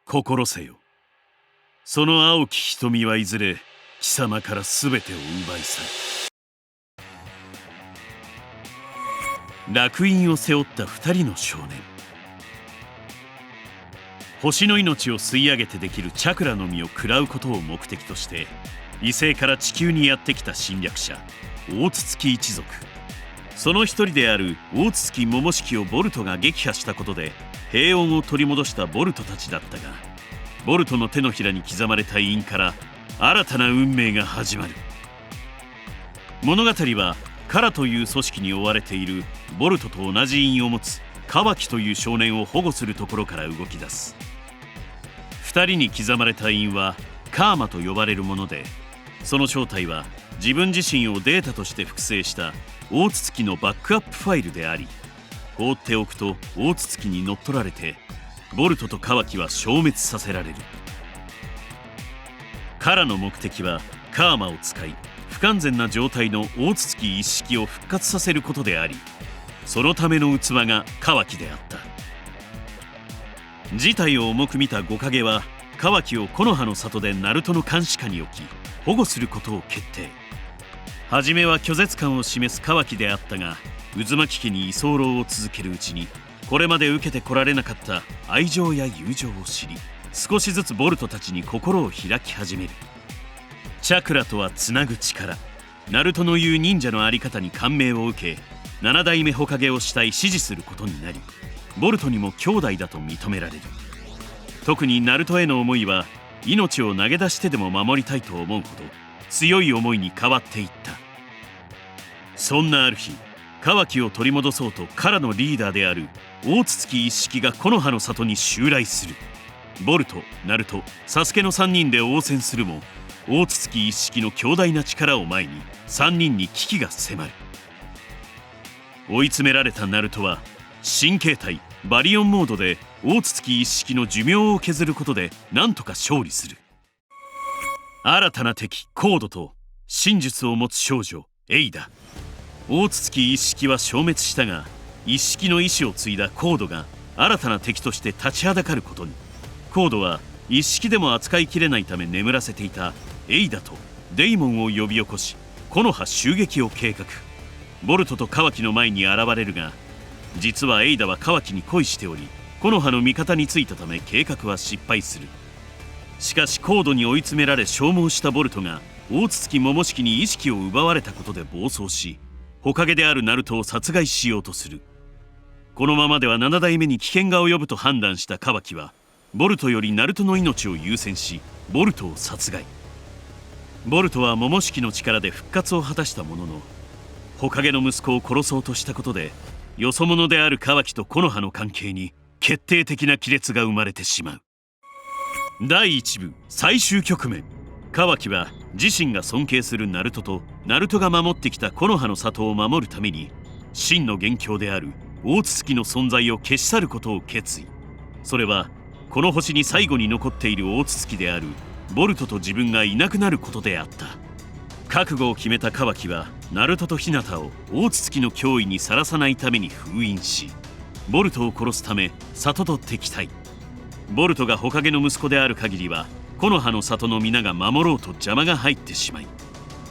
心せよ。その青き瞳はいずれ貴様から全てを奪い去る。烙印を背負った2人の少年。星の命を吸い上げてできるチャクラの実を食らうことを目的として異星から地球にやってきた侵略者大筒木一族。その一人である大筒木桃式をボルトが撃破したことで平穏を取り戻したボルトたちだったが、ボルトの手のひらに刻まれた印から新たな運命が始まる。物語はカラという組織に追われているボルトと同じ印を持つカワキという少年を保護するところから動き出す。2人に刻まれた印はカーマと呼ばれるもので、その正体は自分自身をデータとして複製した大筒木のバックアップファイルであり、放っておくと大筒木に乗っ取られてボルトとカワキは消滅させられる。カラの目的はカーマを使い不完全な状態の大筒木一式を復活させることであり、そのための器がカワキであった。事態を重く見た五影はカワキを木の葉の里でナルトの監視下に置き保護することを決定。初めは拒絶感を示すカワキであったが、渦巻家に居候を続けるうちにこれまで受けてこられなかった愛情や友情を知り、少しずつボルトたちに心を開き始める。チャクラとはつなぐ力。ナルトの言う忍者の在り方に感銘を受け、7代目火影を慕い支持することになり、ボルトにも兄弟だと認められる。特にナルトへの思いは命を投げ出してでも守りたいと思うほど強い思いに変わっていった。そんなある日、カワキを取り戻そうとカラのリーダーである大筒木一式が木の葉の里に襲来する。ボルト、ナルト、サスケの3人で応戦するも、大筒木一式の強大な力を前に3人に危機が迫る。追い詰められたナルトは新形態バリオンモードで大筒木一式の寿命を削ることで何とか勝利する。新たな敵コードと真術を持つ少女エイダ。大筒木一式は消滅したが、一式の意志を継いだコードが新たな敵として立ちはだかることに。コードは一式でも扱いきれないため眠らせていたエイダとデイモンを呼び起こし木の葉襲撃を計画。ボルトとカワキの前に現れるが、実はエイダはカワキに恋しており木の葉の味方についたため計画は失敗する。しかし高度に追い詰められ消耗したボルトが大筒木桃式に意識を奪われたことで暴走し、火影であるナルトを殺害しようとする。このままでは7代目に危険が及ぶと判断したカワキはボルトよりナルトの命を優先しボルトを殺害。ボルトは桃式の力で復活を果たしたものの、火影の息子を殺そうとしたことでよそ者であるカワキと木の葉の関係に決定的な亀裂が生まれてしまう。第1部最終局面。カワキは自身が尊敬するナルトとナルトが守ってきた木の葉の里を守るために真の元凶である大筒木の存在を消し去ることを決意。それはこの星に最後に残っている大筒木であるボルトと自分がいなくなることであった。覚悟を決めたカワキはナルトとヒナタを大筒木の脅威にさらさないために封印し、ボルトを殺すため里と敵対。ボルトが火影の息子である限りは木の葉の里の皆が守ろうと邪魔が入ってしまい、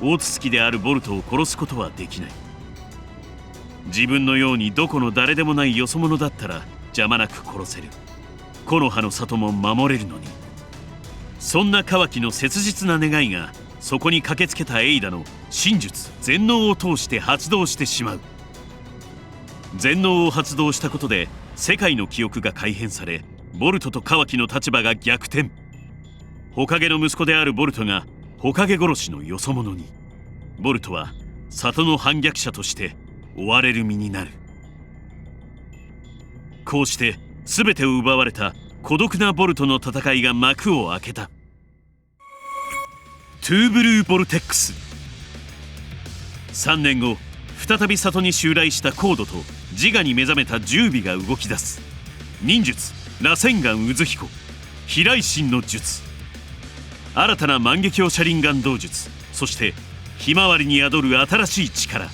大筒木であるボルトを殺すことはできない。自分のようにどこの誰でもないよそ者だったら邪魔なく殺せる。木の葉の里も守れるのに。そんなカワキの切実な願いがそこに駆けつけたエイダの真術全能を通して発動してしまう。全能を発動したことで世界の記憶が改変され、ボルトとカワキの立場が逆転。火影の息子であるボルトが火影殺しのよそ者に、ボルトは里の反逆者として追われる身になる。こうして全てを奪われた孤独なボルトの戦いが幕を開けた。トゥーブルーボルテックス。3年後、再び里に襲来したコードと自我に目覚めた十尾が動き出す。忍術螺旋丸渦彦飛来神の術、新たな万華鏡車輪眼道術、そしてひまわりに宿る新しい力。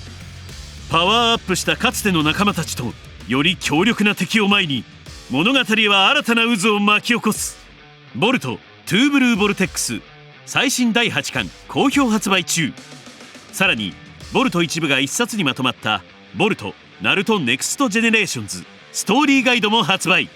パワーアップしたかつての仲間たちとより強力な敵を前に物語は新たな渦を巻き起こす。ボルトトゥーブルーボルテックス最新第8巻好評発売中。さらにボルト一部が一冊にまとまったボルトナルトネクストジェネレーションズストーリーガイドも発売。